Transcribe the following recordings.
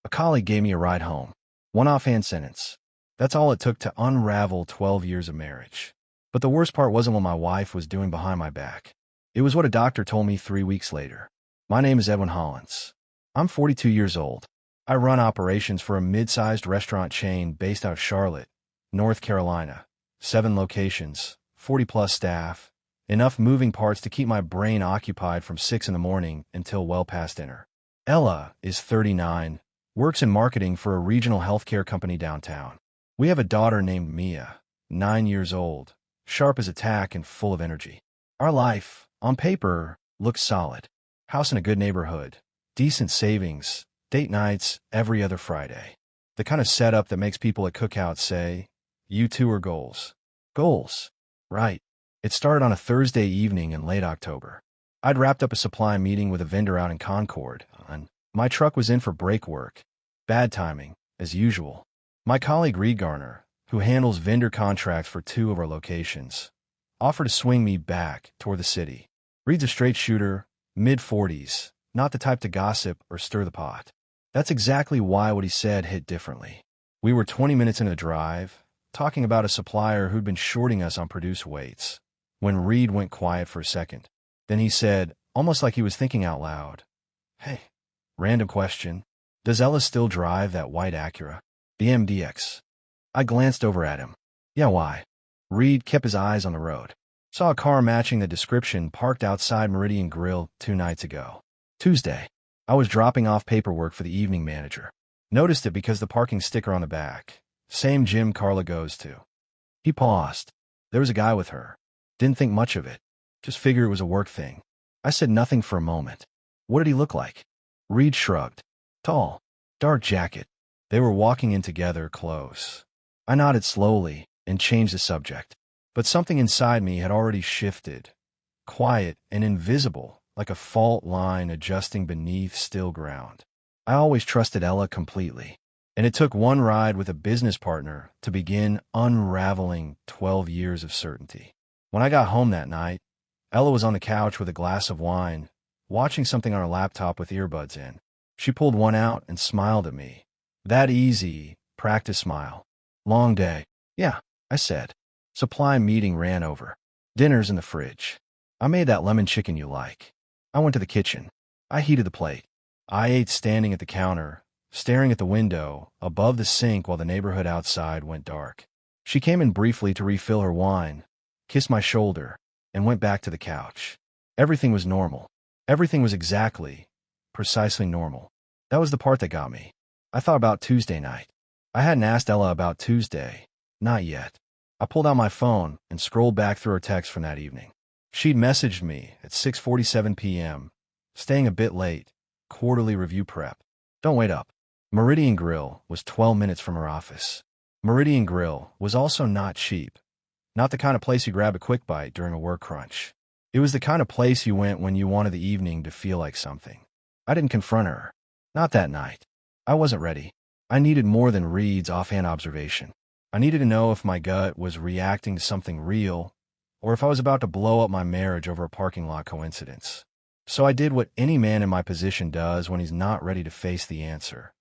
A colleague gave me a ride home. One offhand sentence. That's all it took to unravel 12 years of marriage. But the worst part wasn't what my wife was doing behind my back. It was what a doctor told me 3 weeks later. My name is Edwin Hollins. I'm 42 years old. I run operations for a mid-sized restaurant chain based out of Charlotte, North Carolina. 7 locations, 40-plus staff, enough moving parts to keep my brain occupied from 6 in the morning until well past dinner. Ella is 39, works in marketing for a regional healthcare company downtown. We have a daughter named Mia, 9 years old, sharp as a tack and full of energy. Our life, on paper, looks solid. House in a good neighborhood, decent savings, date nights every other Friday. The kind of setup that makes people at cookouts say, "You two are goals." Goals. Right. It started on a Thursday evening in late October. I'd wrapped up a supply meeting with a vendor out in Concord, and my truck was in for brake work. Bad timing, as usual. My colleague Reed Garner, who handles vendor contracts for 2 of our locations, offered to swing me back toward the city. Reed's a straight shooter, mid-40s, not the type to gossip or stir the pot. That's exactly why what he said hit differently. We were 20 minutes into the drive, talking about a supplier who'd been shorting us on produce weights, when Reed went quiet for a second. Then he said, almost like he was thinking out loud, "Hey, random question. Does Ella still drive that white Acura? The MDX?" I glanced over at him. "Yeah, why?" Reed kept his eyes on the road. "Saw a car matching the description parked outside Meridian Grill 2 nights ago. Tuesday. I was dropping off paperwork for the evening manager. Noticed it because the parking sticker on the back. Same gym Carla goes to." He paused. There was a guy with her. Didn't think much of it. Just figured it was a work thing. I said nothing for a moment. "What did he look like?" Reed shrugged. "Tall. Dark jacket." They were walking in together, close. I nodded slowly and changed the subject. But something inside me had already shifted. Quiet and invisible, like a fault line adjusting beneath still ground. I always trusted Ella completely. And it took one ride with a business partner to begin unraveling 12 years of certainty. When I got home that night, Ella was on the couch with a glass of wine, watching something on her laptop with earbuds in. She pulled one out and smiled at me. That easy, practice smile. "Long day." "Yeah," I said. "Supply meeting ran over. Dinner's in the fridge. I made that lemon chicken you like." I went to the kitchen. I heated the plate. I ate standing at the counter, staring at the window above the sink while the neighborhood outside went dark. She came in briefly to refill her wine, kissed my shoulder, and went back to the couch. Everything was normal. Everything was exactly, precisely normal. That was the part that got me. I thought about Tuesday night. I hadn't asked Ella about Tuesday. Not yet. I pulled out my phone and scrolled back through her texts from that evening. She'd messaged me at 6:47 p.m., staying a bit late, quarterly review prep. Don't wait up. Meridian Grill was 12 minutes from her office. Meridian Grill was also not cheap. Not the kind of place you grab a quick bite during a work crunch. It was the kind of place you went when you wanted the evening to feel like something. I didn't confront her. Not that night. I wasn't ready. I needed more than Reed's offhand observation. I needed to know if my gut was reacting to something real, or if I was about to blow up my marriage over a parking lot coincidence. So I did what any man in my position does when he's not ready to face the answer.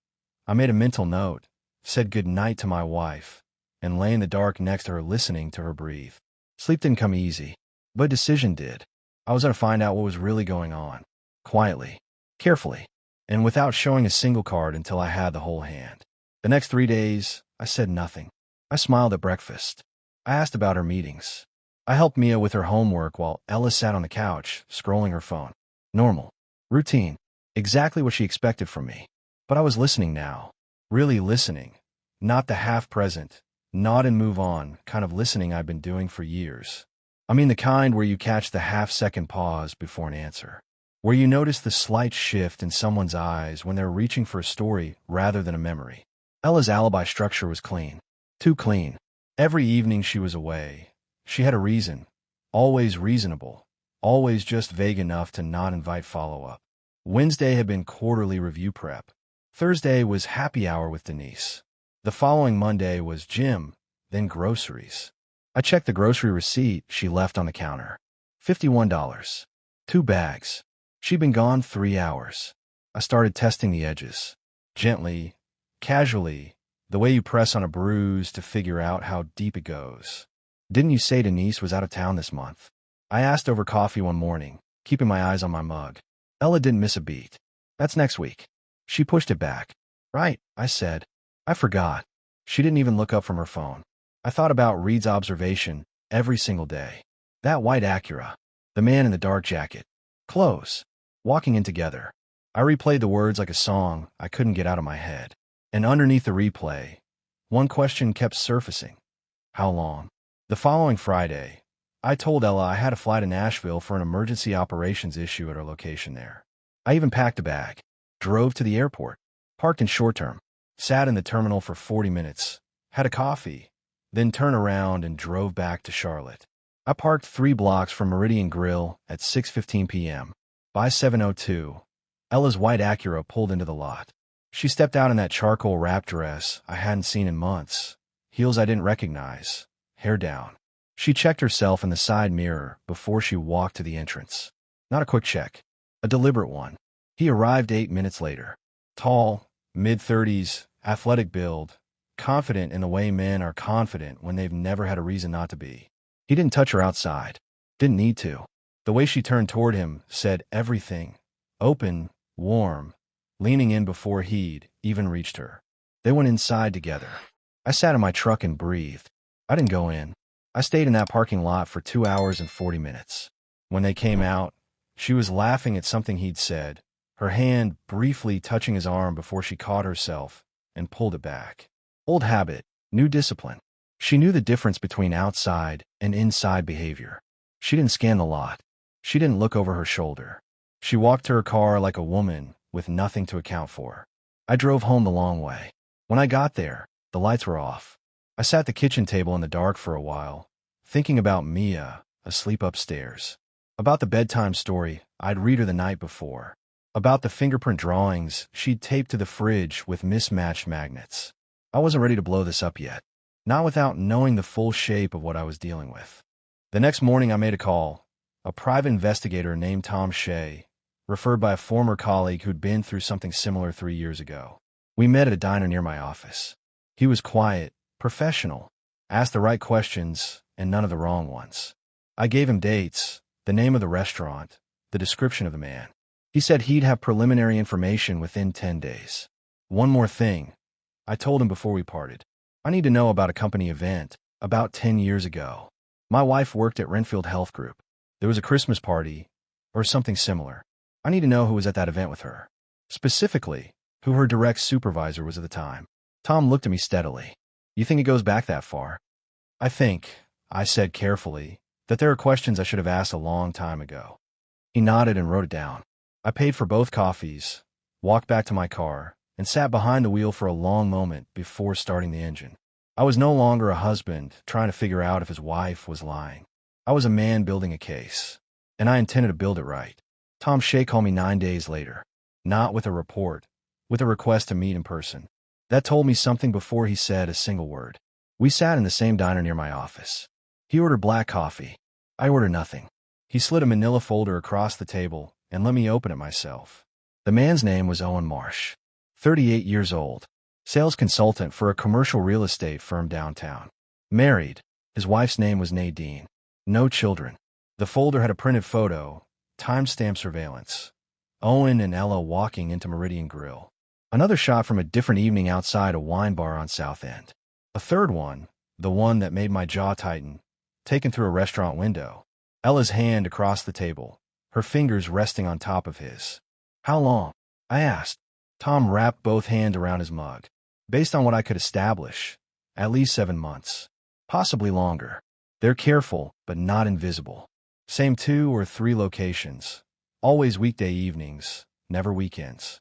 I made a mental note, said good night to my wife, and lay in the dark next to her listening to her breathe. Sleep didn't come easy, but decision did. I was going to find out what was really going on. Quietly, carefully, and without showing a single card until I had the whole hand. The next 3 days, I said nothing. I smiled at breakfast. I asked about her meetings. I helped Mia with her homework while Ella sat on the couch, scrolling her phone. Normal. Routine. Exactly what she expected from me. But I was listening now. Really listening. Not the half-present, nod and move on kind of listening I've been doing for years. I mean the kind where you catch the half-second pause before an answer. Where you notice the slight shift in someone's eyes when they're reaching for a story rather than a memory. Ella's alibi structure was clean. Too clean. Every evening she was away, she had a reason. Always reasonable. Always just vague enough to not invite follow-up. Wednesday had been quarterly review prep. Thursday was happy hour with Denise. The following Monday was gym, then groceries. I checked the grocery receipt she left on the counter. $51. 2 bags. She'd been gone 3 hours. I started testing the edges. Gently, casually, the way you press on a bruise to figure out how deep it goes. Didn't you say Denise was out of town this month? I asked over coffee one morning, keeping my eyes on my mug. Ella didn't miss a beat. That's next week. She pushed it back. Right, I said. I forgot. She didn't even look up from her phone. I thought about Reed's observation every single day. That white Acura. The man in the dark jacket. Clothes. Walking in together. I replayed the words like a song I couldn't get out of my head. And underneath the replay, one question kept surfacing. How long? The following Friday, I told Ella I had to fly to Nashville for an emergency operations issue at our location there. I even packed a bag, drove to the airport, parked in short term, sat in the terminal for 40 minutes, had a coffee, then turned around and drove back to Charlotte. I parked 3 blocks from Meridian Grill at 6:15 p.m. By 7:02, Ella's white Acura pulled into the lot. She stepped out in that charcoal wrap dress I hadn't seen in months, heels I didn't recognize, hair down. She checked herself in the side mirror before she walked to the entrance. Not a quick check, a deliberate one. He arrived 8 minutes later. Tall, mid-30s, athletic build, confident in the way men are confident when they've never had a reason not to be. He didn't touch her outside. Didn't need to. The way she turned toward him said everything. Open, warm, leaning in before he'd even reached her. They went inside together. I sat in my truck and breathed. I didn't go in. I stayed in that parking lot for 2 hours and 40 minutes. When they came out, she was laughing at something he'd said, her hand briefly touching his arm before she caught herself and pulled it back. Old habit, new discipline. She knew the difference between outside and inside behavior. She didn't scan the lot. She didn't look over her shoulder. She walked to her car like a woman with nothing to account for. I drove home the long way. When I got there, the lights were off. I sat at the kitchen table in the dark for a while, thinking about Mia, asleep upstairs. About the bedtime story I'd read her the night before. About the fingerprint drawings she'd taped to the fridge with mismatched magnets. I wasn't ready to blow this up yet. Not without knowing the full shape of what I was dealing with. The next morning I made a call. A private investigator named Tom Shea, referred by a former colleague who'd been through something similar 3 years ago. We met at a diner near my office. He was quiet, professional, asked the right questions and none of the wrong ones. I gave him dates, the name of the restaurant, the description of the man. He said he'd have preliminary information within 10 days. One more thing, I told him before we parted. I need to know about a company event about 10 years ago. My wife worked at Renfield Health Group. There was a Christmas party or something similar. I need to know who was at that event with her. Specifically, who her direct supervisor was at the time. Tom looked at me steadily. You think it goes back that far? I think, I said carefully, that there are questions I should have asked a long time ago. He nodded and wrote it down. I paid for both coffees, walked back to my car, and sat behind the wheel for a long moment before starting the engine. I was no longer a husband trying to figure out if his wife was lying. I was a man building a case, and I intended to build it right. Tom Shea called me 9 days later, not with a report, with a request to meet in person. That told me something before he said a single word. We sat in the same diner near my office. He ordered black coffee. I ordered nothing. He slid a manila folder across the table and let me open it myself. The man's name was Owen Marsh, 38 years old, sales consultant for a commercial real estate firm downtown. Married. His wife's name was Nadine. No children. The folder had a printed photo, timestamp surveillance. Owen and Ella walking into Meridian Grill. Another shot from a different evening outside a wine bar on South End. A third one, the one that made my jaw tighten, taken through a restaurant window. Ella's hand across the table, her fingers resting on top of his. How long? I asked. Tom wrapped both hands around his mug. Based on what I could establish, at least 7 months. Possibly longer. They're careful, but not invisible. Same 2 or 3 locations. Always weekday evenings, never weekends.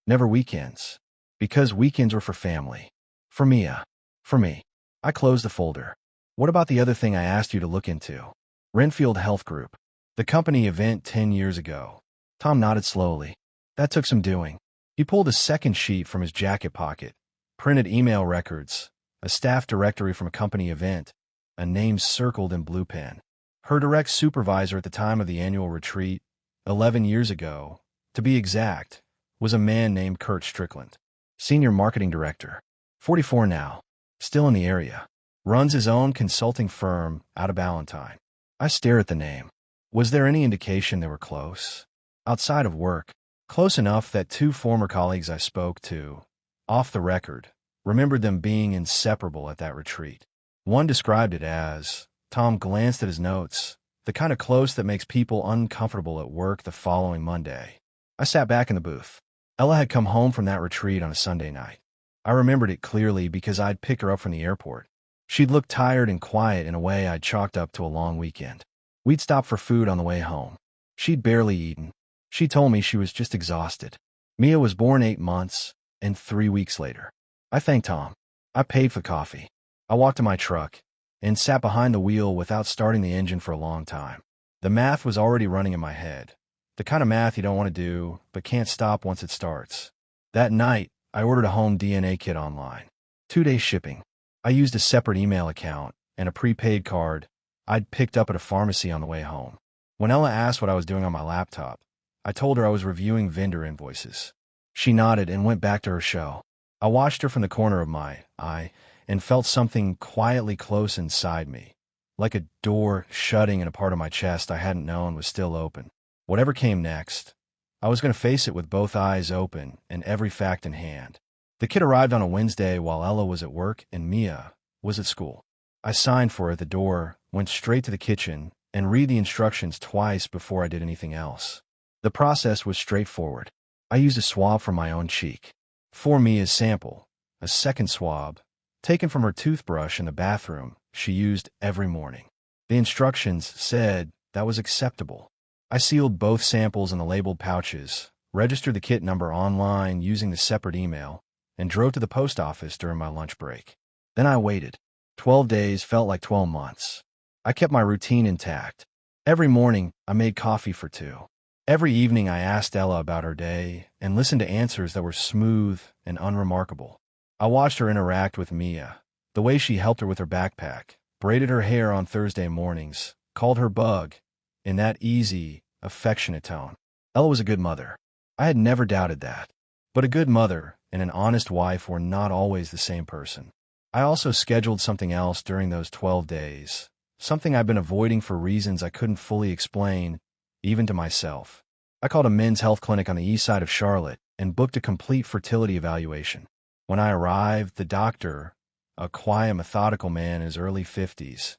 Never weekends. Because weekends were for family. For Mia. For me. I closed the folder. What about the other thing I asked you to look into? Renfield Health Group. The company event 10 years ago. Tom nodded slowly. That took some doing. He pulled a second sheet from his jacket pocket. Printed email records. A staff directory from a company event. A name circled in blue pen. Her direct supervisor at the time of the annual retreat, 11 years ago, to be exact, was a man named Kurt Strickland. Senior marketing director. 44 now. Still in the area. Runs his own consulting firm out of Ballantyne. I stare at the name. Was there any indication they were close? Outside of work. Close enough that two former colleagues I spoke to, off the record, remembered them being inseparable at that retreat. One described it as, Tom glanced at his notes, the kind of close that makes people uncomfortable at work the following Monday. I sat back in the booth. Ella had come home from that retreat on a Sunday night. I remembered it clearly because I'd picked her up from the airport. She'd looked tired and quiet in a way I'd chalked up to a long weekend. We'd stopped for food on the way home. She'd barely eaten. She told me she was just exhausted. Mia was born 8 months, and 3 weeks later. I thanked Tom. I paid for coffee. I walked to my truck and sat behind the wheel without starting the engine for a long time. The math was already running in my head. The kind of math you don't want to do, but can't stop once it starts. That night, I ordered a home DNA kit online. 2-day shipping. I used a separate email account and a prepaid card I'd picked up at a pharmacy on the way home. When Ella asked what I was doing on my laptop, I told her I was reviewing vendor invoices. She nodded and went back to her show. I watched her from the corner of my eye and felt something quietly close inside me, like a door shutting in a part of my chest I hadn't known was still open. Whatever came next, I was going to face it with both eyes open and every fact in hand. The kit arrived on a Wednesday while Ella was at work and Mia was at school. I signed for her at the door, went straight to the kitchen, and read the instructions twice before I did anything else. The process was straightforward. I used a swab from my own cheek. For Mia's sample, a second swab, taken from her toothbrush in the bathroom she used every morning. The instructions said that was acceptable. I sealed both samples in the labeled pouches, registered the kit number online using the separate email, and drove to the post office during my lunch break. Then I waited. 12 days felt like 12 months. I kept my routine intact. Every morning, I made coffee for two. Every evening, I asked Ella about her day and listened to answers that were smooth and unremarkable. I watched her interact with Mia, the way she helped her with her backpack, braided her hair on Thursday mornings, called her Bug, in that easy, affectionate tone. Ella was a good mother. I had never doubted that. But a good mother and an honest wife were not always the same person. I also scheduled something else during those 12 days, something I've been avoiding for reasons I couldn't fully explain, even to myself. I called a men's health clinic on the east side of Charlotte and booked a complete fertility evaluation. When I arrived, the doctor, a quiet, methodical man in his early 50s,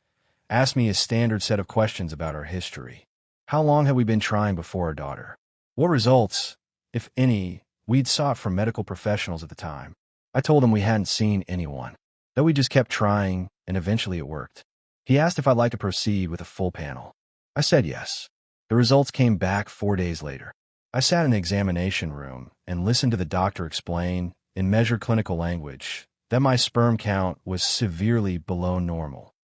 asked me a standard set of questions about our history. How long had we been trying before our daughter? What results, if any, we'd sought from medical professionals at the time. I told him we hadn't seen anyone, that we just kept trying, and eventually it worked. He asked if I'd like to proceed with a full panel. I said yes. The results came back 4 days later. I sat in the examination room and listened to the doctor explain, in measured clinical language, that my sperm count was severely below normal,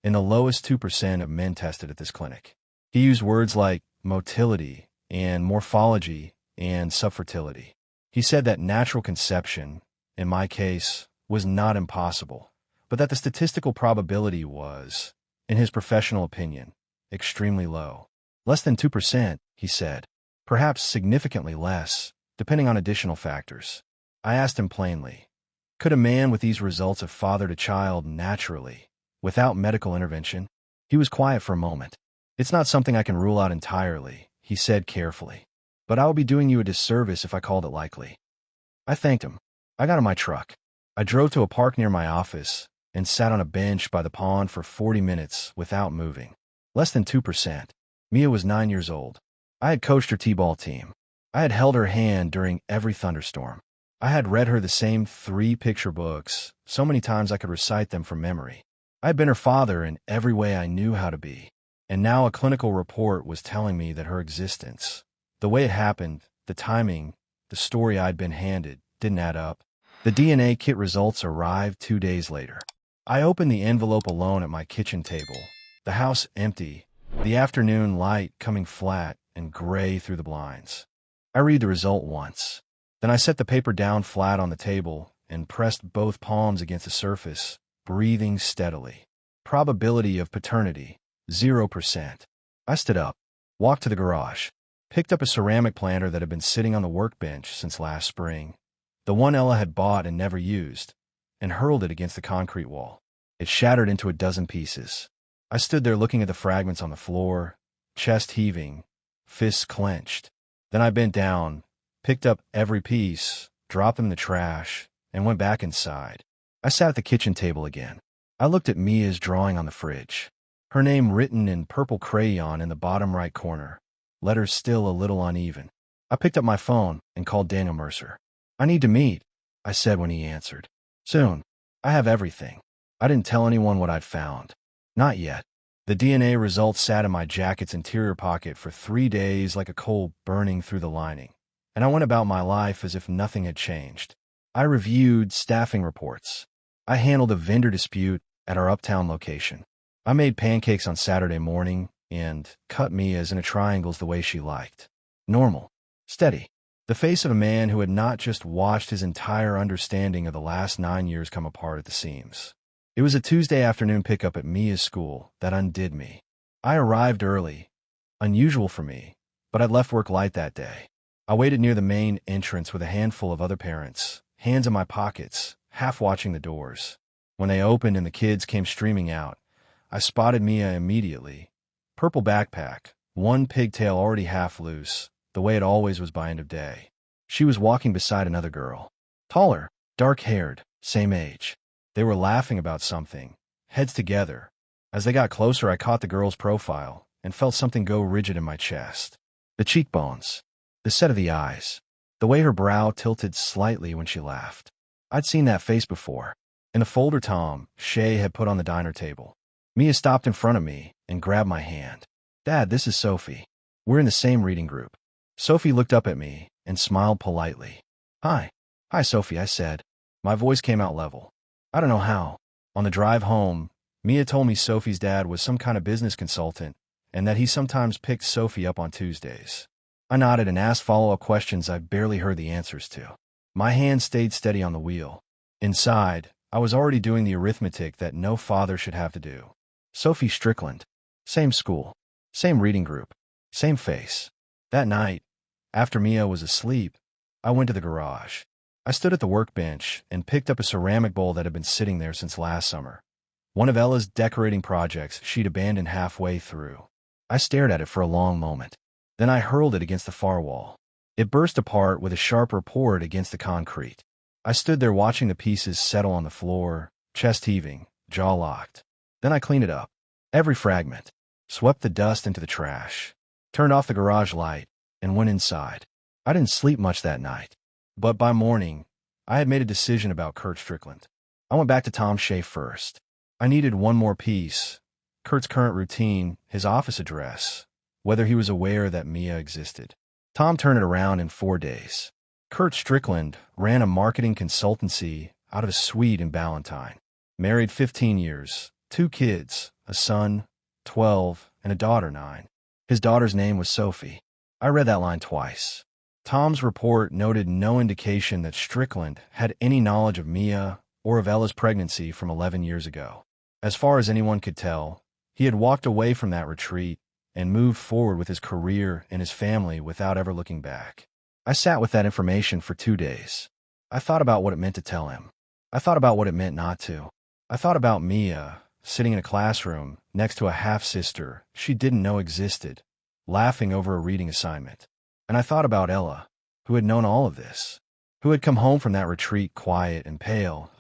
in the lowest 2% of men tested at this clinic. He used words like motility and morphology and subfertility. He said that natural conception, in my case, was not impossible, but that the statistical probability was, in his professional opinion, extremely low. Less than 2%, he said. Perhaps significantly less, depending on additional factors. I asked him plainly, could a man with these results have fathered a child naturally, without medical intervention? He was quiet for a moment. It's not something I can rule out entirely, he said carefully. But I would be doing you a disservice if I called it likely. I thanked him. I got in my truck. I drove to a park near my office and sat on a bench by the pond for 40 minutes without moving. Less than 2%. Mia was 9 years old. I had coached her t-ball team. I had held her hand during every thunderstorm. I had read her the same 3 picture books so many times I could recite them from memory. I had been her father in every way I knew how to be. And now a clinical report was telling me that her existence, the way it happened, the timing, the story I'd been handed, didn't add up. The DNA kit results arrived 2 days later. I opened the envelope alone at my kitchen table, the house empty, the afternoon light coming flat and gray through the blinds. I read the result once. Then I set the paper down flat on the table and pressed both palms against the surface, breathing steadily. Probability of paternity, 0%. I stood up, walked to the garage, picked up a ceramic planter that had been sitting on the workbench since last spring, The one Ella had bought and never used, and hurled it against the concrete wall. It shattered into a dozen pieces. I stood there looking at the fragments on the floor, chest heaving, fists clenched. Then I bent down, picked up every piece, dropped them in the trash, and went back inside. I sat at the kitchen table again. I looked at Mia's drawing on the fridge. Her name written in purple crayon in the bottom right corner, letters still a little uneven. I picked up my phone and called Daniel Mercer. "I need to meet," I said when he answered. "Soon. I have everything." I didn't tell anyone what I'd found. Not yet. The DNA results sat in my jacket's interior pocket for 3 days like a coal burning through the lining, and I went about my life as if nothing had changed. I reviewed staffing reports. I handled a vendor dispute at our uptown location. I made pancakes on Saturday morning and cut Mia's into triangles the way she liked. Normal. Steady. The face of a man who had not just watched his entire understanding of the last 9 years come apart at the seams. It was a Tuesday afternoon pickup at Mia's school that undid me. I arrived early, unusual for me, but I'd left work late that day. I waited near the main entrance with a handful of other parents, hands in my pockets, half watching the doors. When they opened and the kids came streaming out, I spotted Mia immediately. Purple backpack, one pigtail already half loose, the way it always was by end of day. She was walking beside another girl. Taller, dark-haired, same age. They were laughing about something, heads together. As they got closer, I caught the girl's profile and felt something go rigid in my chest. The cheekbones, the set of the eyes, the way her brow tilted slightly when she laughed. I'd seen that face before, in the folder Tom Shay had put on the diner table. Mia stopped in front of me and grabbed my hand. "Dad, this is Sophie. We're in the same reading group." Sophie looked up at me and smiled politely. "Hi." "Hi, Sophie," I said. My voice came out level. I don't know how. On the drive home, Mia told me Sophie's dad was some kind of business consultant and that he sometimes picked Sophie up on Tuesdays. I nodded and asked follow-up questions I barely heard the answers to. My hand stayed steady on the wheel. Inside, I was already doing the arithmetic that no father should have to do. Sophie Strickland. Same school. Same reading group. Same face. That night, after Mia was asleep, I went to the garage. I stood at the workbench and picked up a ceramic bowl that had been sitting there since last summer. One of Ella's decorating projects she'd abandoned halfway through. I stared at it for a long moment. Then I hurled it against the far wall. It burst apart with a sharp report against the concrete. I stood there watching the pieces settle on the floor, chest heaving, jaw locked. Then I cleaned it up. Every fragment. Swept the dust into the trash. Turned off the garage light and went inside. I didn't sleep much that night. But by morning, I had made a decision about Kurt Strickland. I went back to Tom Shay first. I needed one more piece. Kurt's current routine, his office address, whether he was aware that Mia existed. Tom turned it around in 4 days. Kurt Strickland ran a marketing consultancy out of a suite in Ballantyne. Married 15 years, 2 kids, a son, 12, and a daughter, 9. His daughter's name was Sophie. I read that line twice. Tom's report noted no indication that Strickland had any knowledge of Mia or of Ella's pregnancy from 11 years ago. As far as anyone could tell, he had walked away from that retreat and moved forward with his career and his family without ever looking back. I sat with that information for 2 days. I thought about what it meant to tell him. I thought about what it meant not to. I thought about Mia, sitting in a classroom next to a half-sister she didn't know existed, laughing over a reading assignment. And I thought about Ella, who had known all of this, who had come home from that retreat quiet and pale,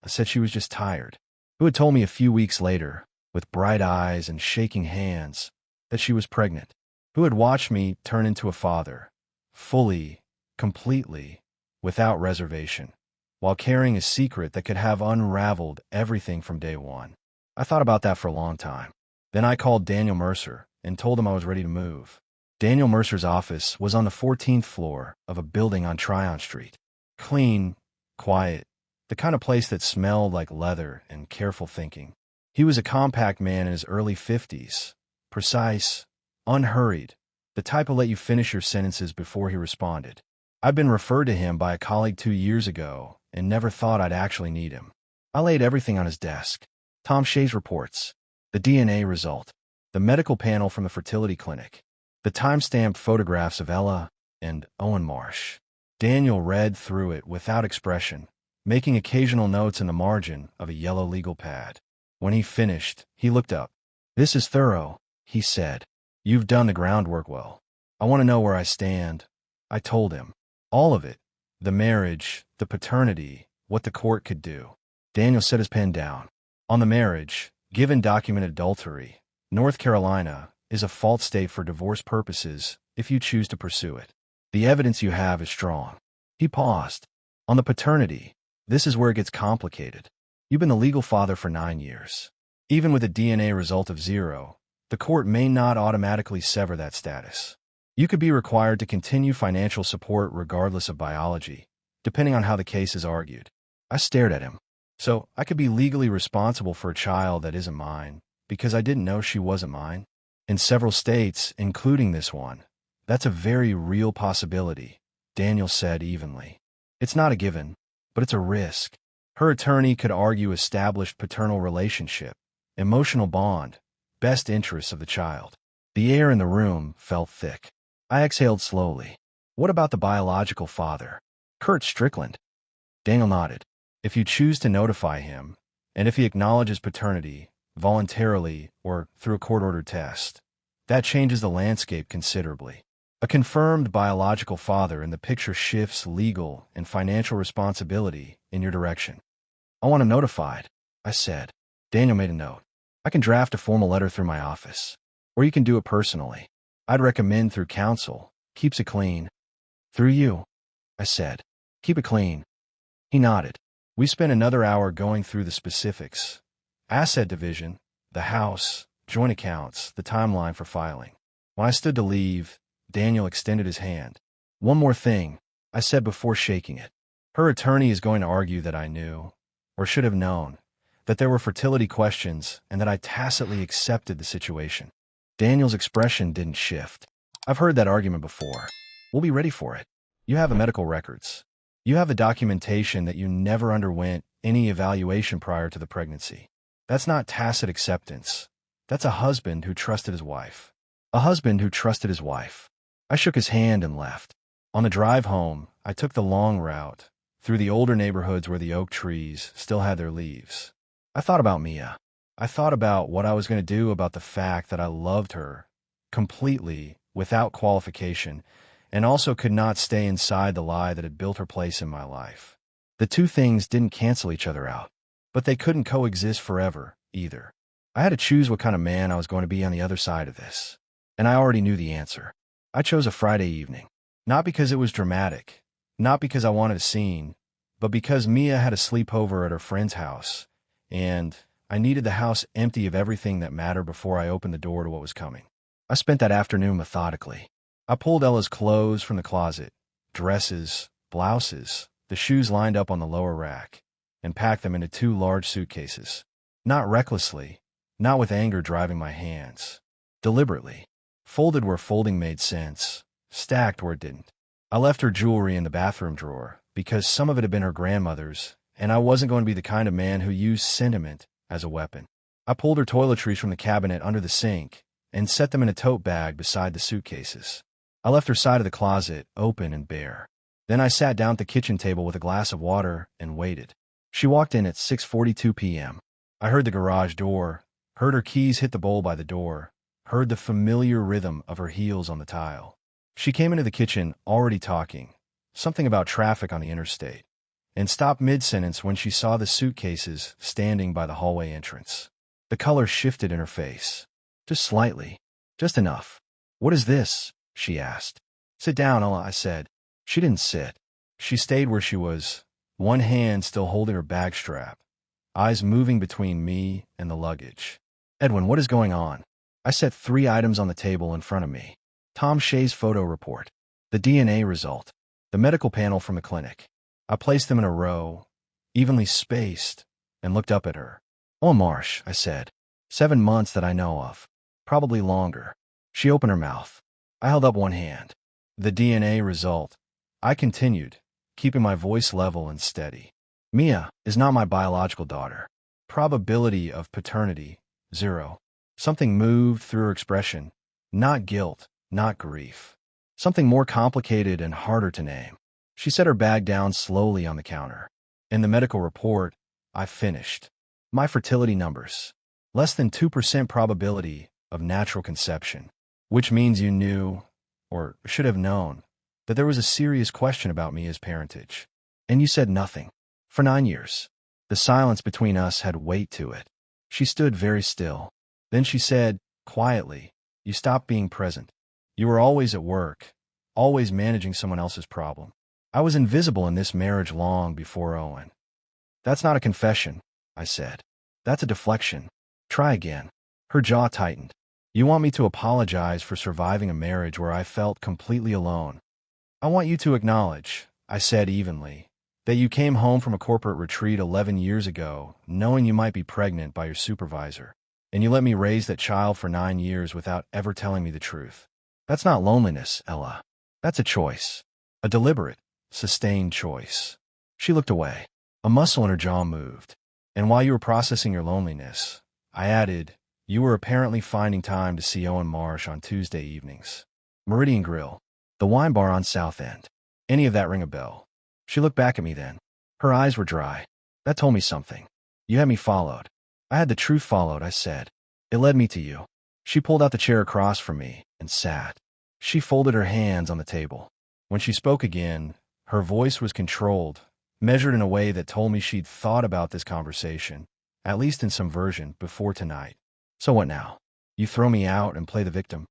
said she was just tired, who had told me a few weeks later, with bright eyes and shaking hands, that she was pregnant, who had watched me turn into a father, fully, completely, without reservation, while carrying a secret that could have unraveled everything from day one. I thought about that for a long time. Then I called Daniel Mercer and told him I was ready to move. Daniel Mercer's office was on the 14th floor of a building on Tryon Street. Clean, quiet, the kind of place that smelled like leather and careful thinking. He was a compact man in his early 50s, precise, unhurried, the type who let you finish your sentences before he responded. I'd been referred to him by a colleague 2 years ago and never thought I'd actually need him. I laid everything on his desk. Tom Shay's reports, the DNA result, the medical panel from the fertility clinic, the time-stamped photographs of Ella and Owen Marsh. Daniel read through it without expression, making occasional notes in the margin of a yellow legal pad. When he finished, he looked up. "This is thorough," he said. "You've done the groundwork well. I want to know where I stand." I told him. All of it. The marriage, the paternity, what the court could do. Daniel set his pen down. On the marriage, given documented adultery, North Carolina is a fault state for divorce purposes if you choose to pursue it. The evidence you have is strong. He paused. On the paternity, this is where it gets complicated. You've been the legal father for 9 years. Even with a DNA result of 0, the court may not automatically sever that status. You could be required to continue financial support regardless of biology, depending on how the case is argued. I stared at him. So, I could be legally responsible for a child that isn't mine, because I didn't know she wasn't mine? In several states, including this one, that's a very real possibility, Daniel said evenly. It's not a given, but it's a risk. Her attorney could argue established paternal relationship, emotional bond, best interests of the child. The air in the room felt thick. I exhaled slowly. What about the biological father? Kurt Strickland? Daniel nodded. If you choose to notify him, and if he acknowledges paternity, voluntarily or through a court-ordered test, that changes the landscape considerably. A confirmed biological father in the picture shifts legal and financial responsibility in your direction. I want him notified, I said. Daniel made a note. I can draft a formal letter through my office, or you can do it personally. I'd recommend through counsel. Keeps it clean. Through you, I said. Keep it clean. He nodded. We spent another hour going through the specifics. Asset division, the house, joint accounts, the timeline for filing. When I stood to leave, Daniel extended his hand. One more thing, I said before shaking it. Her attorney is going to argue that I knew, or should have known, that there were fertility questions and that I tacitly accepted the situation. Daniel's expression didn't shift. I've heard that argument before. We'll be ready for it. You have the medical records. You have the documentation that you never underwent any evaluation prior to the pregnancy. That's not tacit acceptance. That's a husband who trusted his wife. A husband who trusted his wife. I shook his hand and left. On the drive home, I took the long route, through the older neighborhoods where the oak trees still had their leaves. I thought about Mia. I thought about what I was going to do about the fact that I loved her completely, without qualification, and also could not stay inside the lie that had built her place in my life. The two things didn't cancel each other out, but they couldn't coexist forever, either. I had to choose what kind of man I was going to be on the other side of this, and I already knew the answer. I chose a Friday evening, not because it was dramatic, not because I wanted a scene, but because Mia had a sleepover at her friend's house, and I needed the house empty of everything that mattered before I opened the door to what was coming. I spent that afternoon methodically. I pulled Ella's clothes from the closet, dresses, blouses, the shoes lined up on the lower rack, and packed them into 2 large suitcases. Not recklessly, not with anger driving my hands. Deliberately. Folded where folding made sense, stacked where it didn't. I left her jewelry in the bathroom drawer because some of it had been her grandmother's, and I wasn't going to be the kind of man who used sentiment as a weapon. I pulled her toiletries from the cabinet under the sink and set them in a tote bag beside the suitcases. I left her side of the closet open and bare. Then I sat down at the kitchen table with a glass of water and waited. She walked in at 6:42 p.m. I heard the garage door, heard her keys hit the bowl by the door, heard the familiar rhythm of her heels on the tile. She came into the kitchen already talking, something about traffic on the interstate, and stopped mid-sentence when she saw the suitcases standing by the hallway entrance. The color shifted in her face. Just slightly. Just enough. "What is this?" she asked. "Sit down, Ella," I said. She didn't sit. She stayed where she was, one hand still holding her bag strap, eyes moving between me and the luggage. "Edwin, what is going on?" I set 3 items on the table in front of me. Tom Shea's photo report, the DNA result, the medical panel from the clinic. I placed them in a row, evenly spaced, and looked up at her. "Oh, Marsh," I said. 7 months that I know of. Probably longer. She opened her mouth. I held up one hand. The DNA result. I continued, keeping my voice level and steady. "Mia is not my biological daughter. Probability of paternity, 0. Something moved through her expression. Not guilt, not grief. Something more complicated and harder to name. She set her bag down slowly on the counter. In the medical report, I finished. My fertility numbers. Less than 2% probability of natural conception. Which means you knew, or should have known, that there was a serious question about Mia's parentage. And you said nothing. For 9 years. The silence between us had weight to it. She stood very still. Then she said, quietly, you stopped being present. You were always at work, always managing someone else's problem. I was invisible in this marriage long before Owen. That's not a confession, I said. That's a deflection. Try again. Her jaw tightened. You want me to apologize for surviving a marriage where I felt completely alone. I want you to acknowledge, I said evenly, that you came home from a corporate retreat 11 years ago, knowing you might be pregnant by your supervisor, and you let me raise that child for 9 years without ever telling me the truth. That's not loneliness, Ella. That's a choice. A deliberate, sustained choice. She looked away. A muscle in her jaw moved. And while you were processing your loneliness, I added, you were apparently finding time to see Owen Marsh on Tuesday evenings. Meridian Grill. The wine bar on South End. Any of that ring a bell? She looked back at me then. Her eyes were dry. That told me something. You had me followed. I had the truth followed, I said. It led me to you. She pulled out the chair across from me and sat. She folded her hands on the table. When she spoke again, her voice was controlled, measured in a way that told me she'd thought about this conversation, at least in some version, before tonight. So what now? You throw me out and play the victim?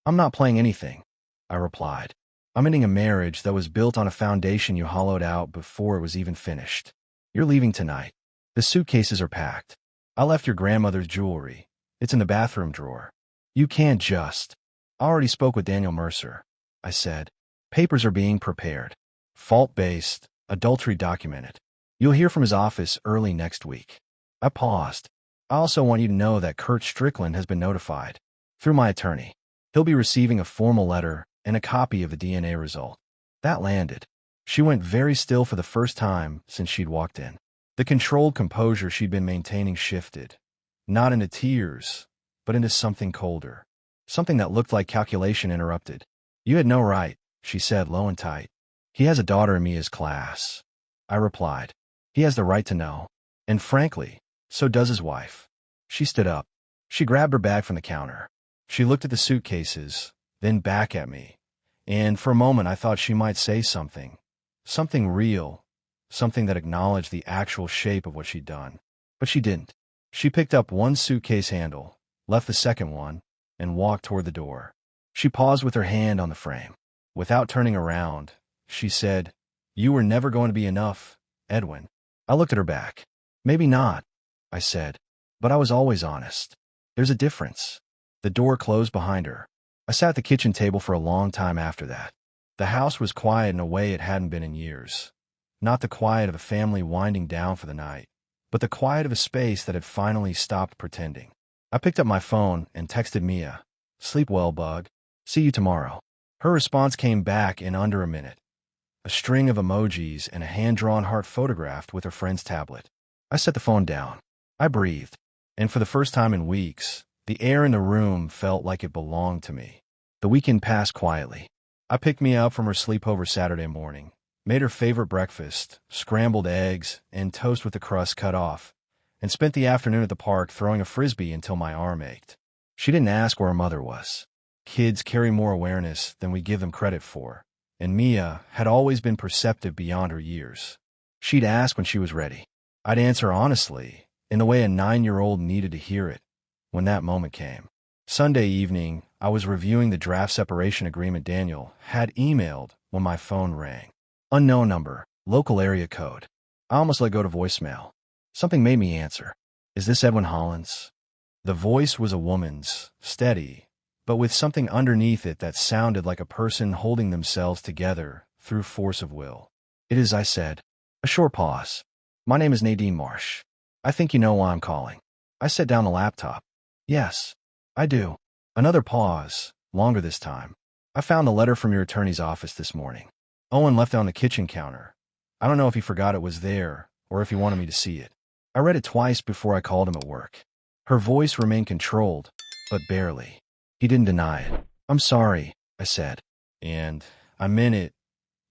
I'm not playing anything, I replied. I'm ending a marriage that was built on a foundation you hollowed out before it was even finished. You're leaving tonight. The suitcases are packed. I left your grandmother's jewelry. It's in the bathroom drawer. You can't just. I already spoke with Daniel Mercer, I said. Papers are being prepared. Fault-based, adultery documented. You'll hear from his office early next week. I paused. I also want you to know that Kurt Strickland has been notified. Through my attorney. He'll be receiving a formal letter and a copy of the DNA result. That landed. She went very still for the first time since she'd walked in. The controlled composure she'd been maintaining shifted. Not into tears, but into something colder. Something that looked like calculation interrupted. You had no right, she said low and tight. He has a daughter in Mia's class. I replied. He has the right to know. And frankly, so does his wife. She stood up. She grabbed her bag from the counter. She looked at the suitcases, then back at me. And for a moment I thought she might say something. Something real. Something that acknowledged the actual shape of what she'd done. But she didn't. She picked up one suitcase handle, left the second one, and walked toward the door. She paused with her hand on the frame. Without turning around, she said, You were never going to be enough, Edwin. I looked at her back. Maybe not, I said, but I was always honest. There's a difference. The door closed behind her. I sat at the kitchen table for a long time after that. The house was quiet in a way it hadn't been in years. Not the quiet of a family winding down for the night, but the quiet of a space that had finally stopped pretending. I picked up my phone and texted Mia. Sleep well, bug. See you tomorrow. Her response came back in under a minute. A string of emojis and a hand-drawn heart photographed with her friend's tablet. I set the phone down. I breathed. And for the first time in weeks, the air in the room felt like it belonged to me. The weekend passed quietly. I picked Mia up from her sleepover Saturday morning, made her favorite breakfast, scrambled eggs and toast with the crust cut off, and spent the afternoon at the park throwing a frisbee until my arm ached. She didn't ask where her mother was. Kids carry more awareness than we give them credit for, and Mia had always been perceptive beyond her years. She'd ask when she was ready. I'd answer honestly, in the way a 9-year-old needed to hear it, when that moment came. Sunday evening, I was reviewing the draft separation agreement Daniel had emailed when my phone rang. Unknown number, local area code. I almost let go to voicemail. Something made me answer. Is this Edwin Hollins? The voice was a woman's, steady, but with something underneath it that sounded like a person holding themselves together through force of will. It is, I said. A short pause. My name is Nadine Marsh. I think you know why I'm calling. I set down the laptop. Yes, I do. Another pause, longer this time. I found the letter from your attorney's office this morning. Owen left it on the kitchen counter. I don't know if he forgot it was there or if he wanted me to see it. I read it twice before I called him at work. Her voice remained controlled, but barely. He didn't deny it. I'm sorry, I said. And I meant it.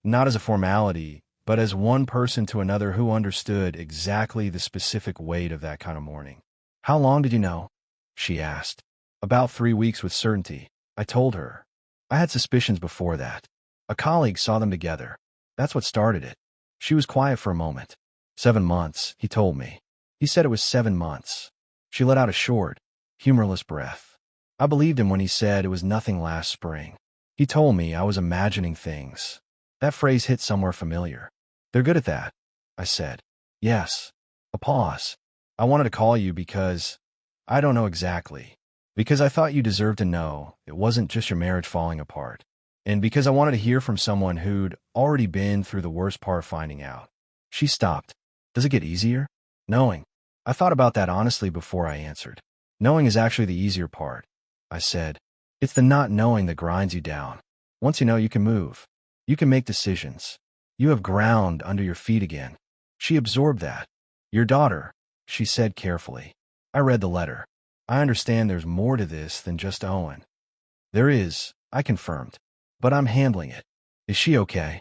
not as a formality, but as one person to another who understood exactly the specific weight of that kind of morning. "How long did you know?" she asked. "About 3 weeks with certainty," I told her. I had suspicions before that. A colleague saw them together. That's what started it. She was quiet for a moment. 7 months, he told me. He said it was 7 months. She let out a short, humorless breath. I believed him when he said it was nothing last spring. He told me I was imagining things. That phrase hit somewhere familiar. "They're good at that," I said. "Yes." A pause. "I wanted to call you because I don't know exactly. Because I thought you deserved to know it wasn't just your marriage falling apart. And because I wanted to hear from someone who'd already been through the worst part of finding out." She stopped. "Does it get easier?" "Knowing." I thought about that honestly before I answered. "Knowing is actually the easier part," I said. "It's the not knowing that grinds you down. Once you know, you can move. You can make decisions. You have ground under your feet again." She absorbed that. "Your daughter," she said carefully. I read the letter. "I understand there's more to this than just Owen." "There is," I confirmed. "But I'm handling it." "Is she okay?"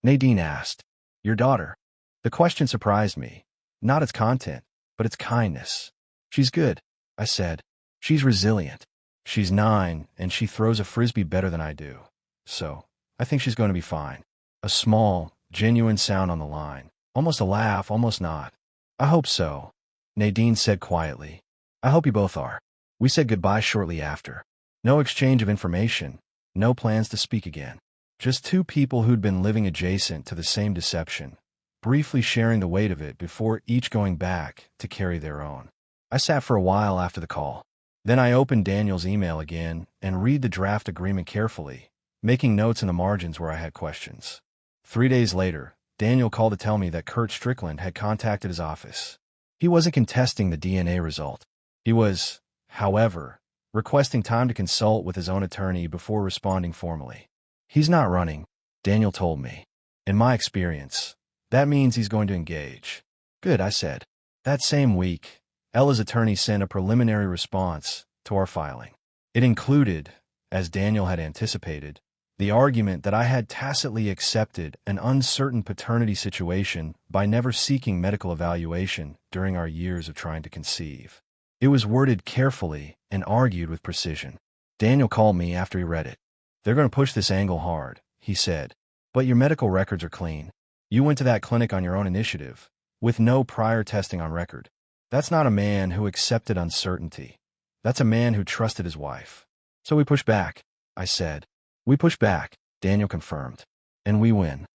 Nadine asked. "Your daughter?" The question surprised me. Not its content, but its kindness. "She's good," I said. "She's resilient. She's 9, and she throws a frisbee better than I do. So, I think she's going to be fine." A small, genuine sound on the line. Almost a laugh, almost not. "I hope so," Nadine said quietly. "I hope you both are." We said goodbye shortly after. No exchange of information, no plans to speak again. Just two people who'd been living adjacent to the same deception, briefly sharing the weight of it before each going back to carry their own. I sat for a while after the call. Then I opened Daniel's email again and read the draft agreement carefully, making notes in the margins where I had questions. 3 days later, Daniel called to tell me that Kurt Strickland had contacted his office. He wasn't contesting the DNA result. He was, however, requesting time to consult with his own attorney before responding formally. "He's not running," Daniel told me. "In my experience, that means he's going to engage." "Good," I said. That same week, Ella's attorney sent a preliminary response to our filing. It included, as Daniel had anticipated, the argument that I had tacitly accepted an uncertain paternity situation by never seeking medical evaluation during our years of trying to conceive. It was worded carefully and argued with precision. Daniel called me after he read it. "They're going to push this angle hard," he said. "But your medical records are clean. You went to that clinic on your own initiative, with no prior testing on record. That's not a man who accepted uncertainty. That's a man who trusted his wife." "So we push back," I said. "We push back," Daniel confirmed. "And we win."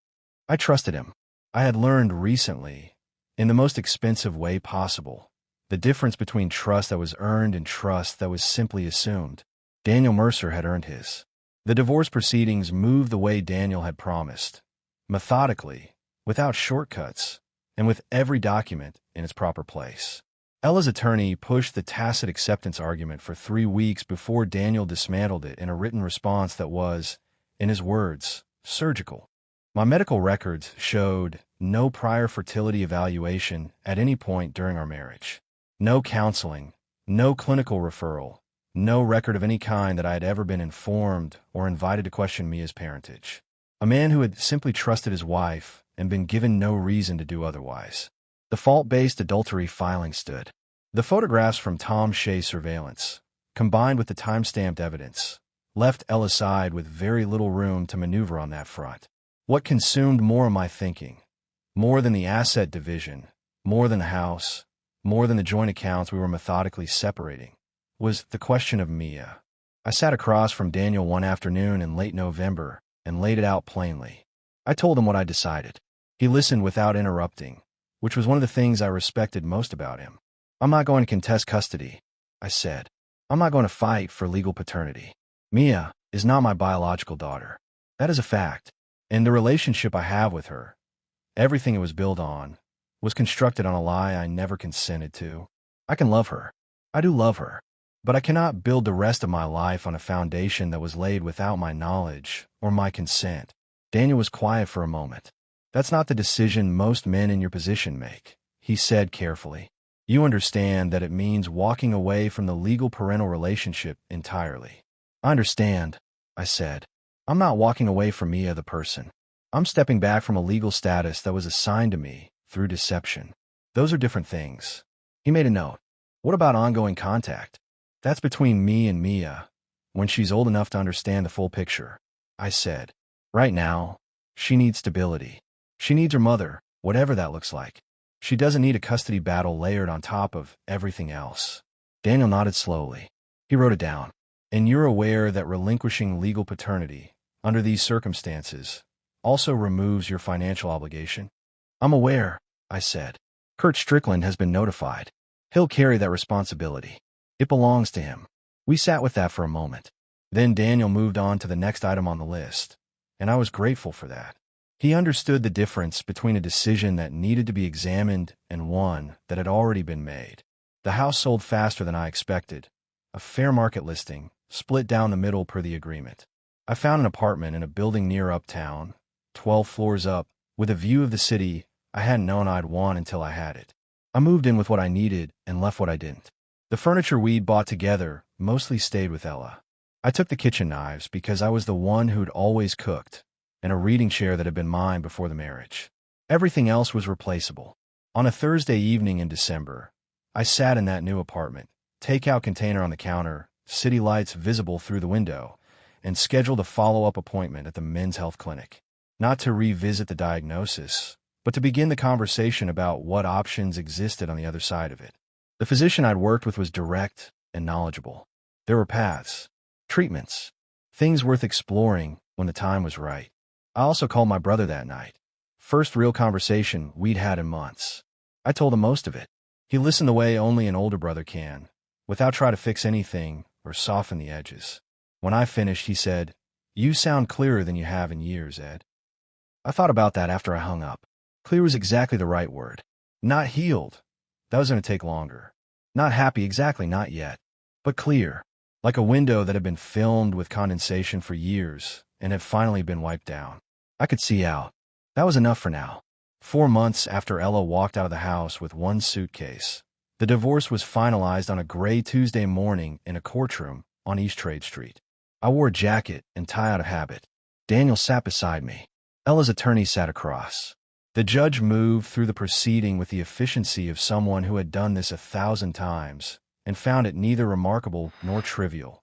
I trusted him. I had learned recently, in the most expensive way possible, the difference between trust that was earned and trust that was simply assumed. Daniel Mercer had earned his. The divorce proceedings moved the way Daniel had promised, methodically, without shortcuts, and with every document in its proper place. Ella's attorney pushed the tacit acceptance argument for 3 weeks before Daniel dismantled it in a written response that was, in his words, surgical. My medical records showed no prior fertility evaluation at any point during our marriage. No counseling, no clinical referral, no record of any kind that I had ever been informed or invited to question Mia's parentage. A man who had simply trusted his wife and been given no reason to do otherwise. The fault-based adultery filing stood. The photographs from Tom Shea's surveillance, combined with the time-stamped evidence, left Ella's side with very little room to maneuver on that front. What consumed more of my thinking, more than the asset division, more than the house, more than the joint accounts we were methodically separating, was the question of Mia. I sat across from Daniel one afternoon in late November and laid it out plainly. I told him what I decided. He listened without interrupting, which was one of the things I respected most about him. "I'm not going to contest custody," I said. "I'm not going to fight for legal paternity. Mia is not my biological daughter. That is a fact. And the relationship I have with her, everything it was built on, was constructed on a lie I never consented to. I can love her. I do love her. But I cannot build the rest of my life on a foundation that was laid without my knowledge or my consent." Daniel was quiet for a moment. "That's not the decision most men in your position make," he said carefully. "You understand that it means walking away from the legal parental relationship entirely." "I understand," I said. "I'm not walking away from Mia the person. I'm stepping back from a legal status that was assigned to me through deception. Those are different things. He made a note. What about ongoing contact? That's between me and Mia, when she's old enough to understand the full picture. I said, right now, she needs stability. She needs her mother, whatever that looks like. She doesn't need a custody battle layered on top of everything else. Daniel nodded slowly. He wrote it down. And you're aware that relinquishing legal paternity, under these circumstances, also removes your financial obligation? I'm aware, I said. Kurt Strickland has been notified. He'll carry that responsibility. It belongs to him. We sat with that for a moment. Then Daniel moved on to the next item on the list, and I was grateful for that. He understood the difference between a decision that needed to be examined and one that had already been made. The house sold faster than I expected. A fair market listing, split down the middle per the agreement. I found an apartment in a building near uptown, 12 floors up, with a view of the city I hadn't known I'd want until I had it. I moved in with what I needed and left what I didn't. The furniture we'd bought together mostly stayed with Ella. I took the kitchen knives because I was the one who'd always cooked, and a reading chair that had been mine before the marriage. Everything else was replaceable. On a Thursday evening in December, I sat in that new apartment, takeout container on the counter, city lights visible through the window, and scheduled a follow-up appointment at the men's health clinic. Not to revisit the diagnosis, but to begin the conversation about what options existed on the other side of it. The physician I'd worked with was direct and knowledgeable. There were paths, treatments, things worth exploring when the time was right. I also called my brother that night. First real conversation we'd had in months. I told him most of it. He listened the way only an older brother can, without trying to fix anything or soften the edges. When I finished, he said, "You sound clearer than you have in years, Ed." I thought about that after I hung up. Clear was exactly the right word. Not healed. That was going to take longer. Not happy, exactly, not yet. But clear. Like a window that had been filmed with condensation for years and had finally been wiped down. I could see out. That was enough for now. 4 months after Ella walked out of the house with one suitcase, the divorce was finalized on a gray Tuesday morning in a courtroom on East Trade Street. I wore a jacket and tie out of habit. Daniel sat beside me. Ella's attorney sat across. The judge moved through the proceeding with the efficiency of someone who had done this 1,000 times and found it neither remarkable nor trivial.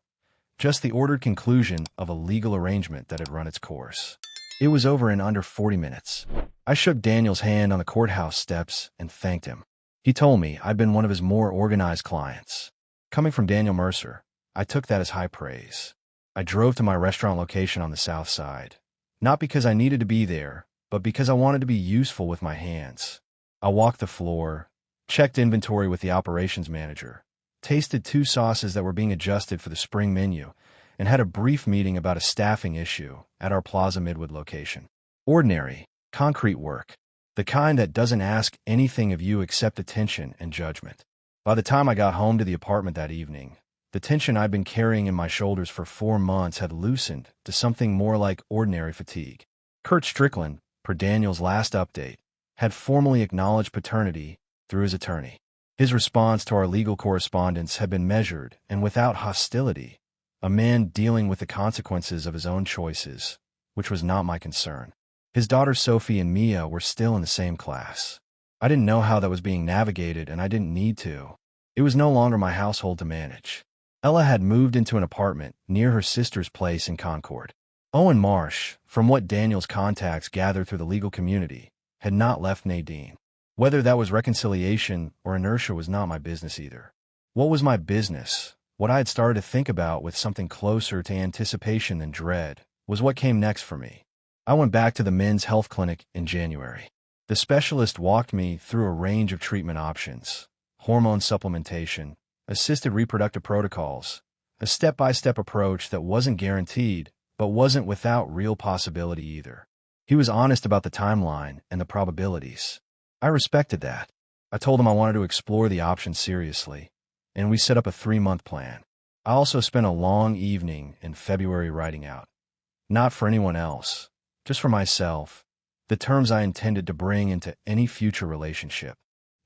Just the ordered conclusion of a legal arrangement that had run its course. It was over in under 40 minutes. I shook Daniel's hand on the courthouse steps and thanked him. He told me I'd been one of his more organized clients. Coming from Daniel Mercer, I took that as high praise. I drove to my restaurant location on the south side. Not because I needed to be there, but because I wanted to be useful with my hands. I walked the floor, checked inventory with the operations manager, tasted 2 sauces that were being adjusted for the spring menu, and had a brief meeting about a staffing issue at our Plaza Midwood location. Ordinary, concrete work. The kind that doesn't ask anything of you except attention and judgment. By the time I got home to the apartment that evening, the tension I'd been carrying in my shoulders for 4 months had loosened to something more like ordinary fatigue. Kurt Strickland, per Daniel's last update, had formally acknowledged paternity through his attorney. His response to our legal correspondence had been measured and without hostility, a man dealing with the consequences of his own choices, which was not my concern. His daughters Sophie and Mia were still in the same class. I didn't know how that was being navigated, and I didn't need to. It was no longer my household to manage. Ella had moved into an apartment near her sister's place in Concord. Owen Marsh, from what Daniel's contacts gathered through the legal community, had not left Nadine. Whether that was reconciliation or inertia was not my business either. What was my business, what I had started to think about with something closer to anticipation than dread, was what came next for me. I went back to the men's health clinic in January. The specialist walked me through a range of treatment options: hormone supplementation, assisted reproductive protocols, a step-by-step approach that wasn't guaranteed, but wasn't without real possibility either. He was honest about the timeline and the probabilities. I respected that. I told him I wanted to explore the options seriously, and we set up a 3-month plan. I also spent a long evening in February writing out, not for anyone else, just for myself, the terms I intended to bring into any future relationship,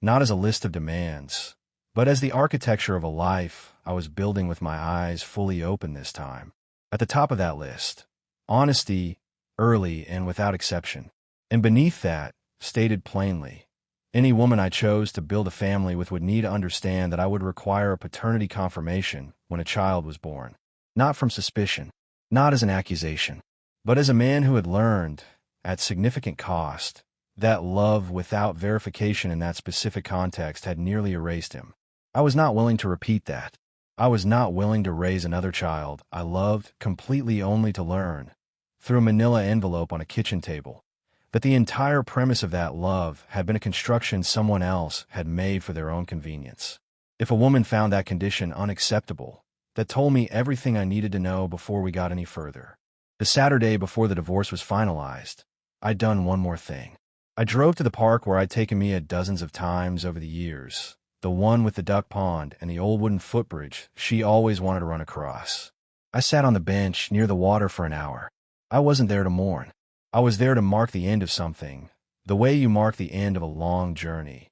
not as a list of demands, but as the architecture of a life I was building with my eyes fully open this time. At the top of that list, honesty early and without exception. And beneath that, stated plainly, any woman I chose to build a family with would need to understand that I would require a paternity confirmation when a child was born. Not from suspicion, not as an accusation, but as a man who had learned, at significant cost, that love without verification in that specific context had nearly erased him. I was not willing to repeat that. I was not willing to raise another child I loved completely only to learn, through a manila envelope on a kitchen table, that the entire premise of that love had been a construction someone else had made for their own convenience. If a woman found that condition unacceptable, that told me everything I needed to know before we got any further. The Saturday before the divorce was finalized, I'd done one more thing. I drove to the park where I'd taken Mia dozens of times over the years, the one with the duck pond and the old wooden footbridge she always wanted to run across. I sat on the bench near the water for an hour. I wasn't there to mourn. I was there to mark the end of something, the way you mark the end of a long journey.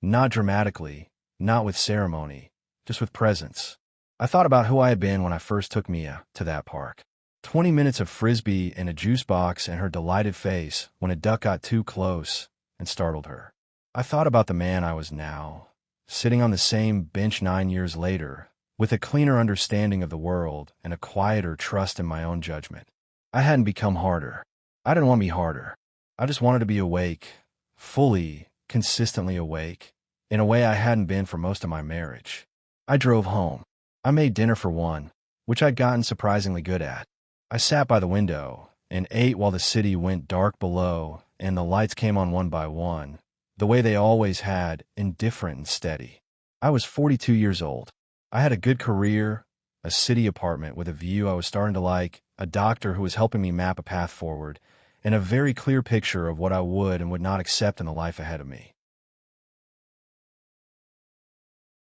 Not dramatically, not with ceremony, just with presence. I thought about who I had been when I first took Mia to that park. 20 minutes of frisbee and a juice box and her delighted face when a duck got too close and startled her. I thought about the man I was now, sitting on the same bench 9 years later, with a cleaner understanding of the world and a quieter trust in my own judgment. I hadn't become harder. I didn't want to be harder. I just wanted to be awake, fully, consistently awake, in a way I hadn't been for most of my marriage. I drove home. I made dinner for one, which I'd gotten surprisingly good at. I sat by the window and ate while the city went dark below and the lights came on one by one, the way they always had, indifferent and steady. I was 42 years old. I had a good career, a city apartment with a view I was starting to like, a doctor who was helping me map a path forward, and a very clear picture of what I would and would not accept in the life ahead of me.